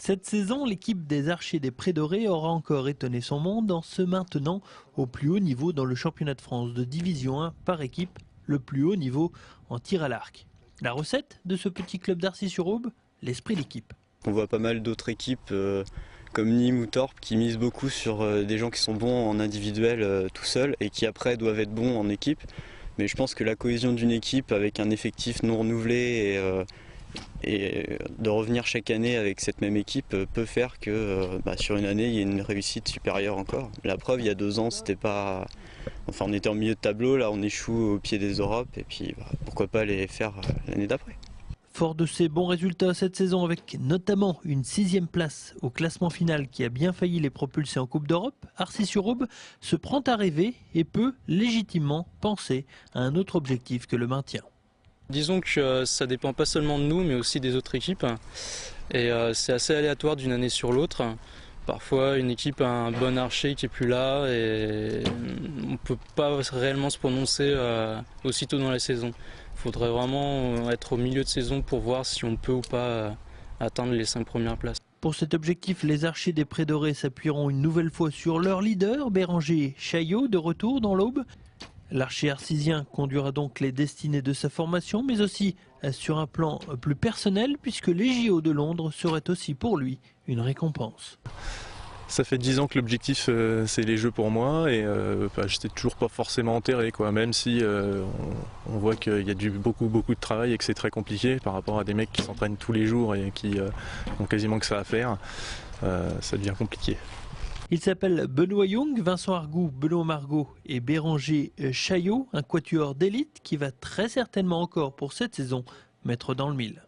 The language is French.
Cette saison, l'équipe des Archers des Prés Dorés aura encore étonné son monde en se maintenant au plus haut niveau dans le championnat de France de Division 1 par équipe, le plus haut niveau en tir à l'arc. La recette de ce petit club d'Arcis-sur-Aube, l'esprit d'équipe. On voit pas mal d'autres équipes comme Nîmes ou Torp qui misent beaucoup sur des gens qui sont bons en individuel tout seuls et qui après doivent être bons en équipe. Mais je pense que la cohésion d'une équipe avec un effectif non renouvelé et de revenir chaque année avec cette même équipe peut faire que sur une année il y ait une réussite supérieure encore. La preuve, il y a 2 ans, c'était pas... Enfin, on était en milieu de tableau, là on échoue au pied des Europes et puis pourquoi pas les faire l'année d'après. Fort de ses bons résultats cette saison avec notamment une 6e place au classement final qui a bien failli les propulser en Coupe d'Europe, Arcis-sur-Aube se prend à rêver et peut légitimement penser à un autre objectif que le maintien. Disons que ça dépend pas seulement de nous mais aussi des autres équipes et c'est assez aléatoire d'une année sur l'autre. Parfois une équipe a un bon archer qui est plus là et on peut pas réellement se prononcer aussitôt dans la saison. Il faudrait vraiment être au milieu de saison pour voir si on peut ou pas atteindre les 5 premières places. Pour cet objectif, les Archers des Prés Dorés s'appuieront une nouvelle fois sur leur leader, Béranger Chaillot, de retour dans l'Aube. L'archer arcisien conduira donc les destinées de sa formation, mais aussi sur un plan plus personnel, puisque les JO de Londres seraient aussi pour lui une récompense. Ça fait 10 ans que l'objectif c'est les Jeux pour moi et j'étais toujours pas forcément enterré quoi, même si on voit qu'il y a beaucoup de travail et que c'est très compliqué par rapport à des mecs qui s'entraînent tous les jours et qui ont quasiment que ça à faire, ça devient compliqué. Il s'appelle Benoît Young, Vincent Argout, Benoît Margot et Béranger Chaillot, un quatuor d'élite qui va très certainement encore pour cette saison mettre dans le mille.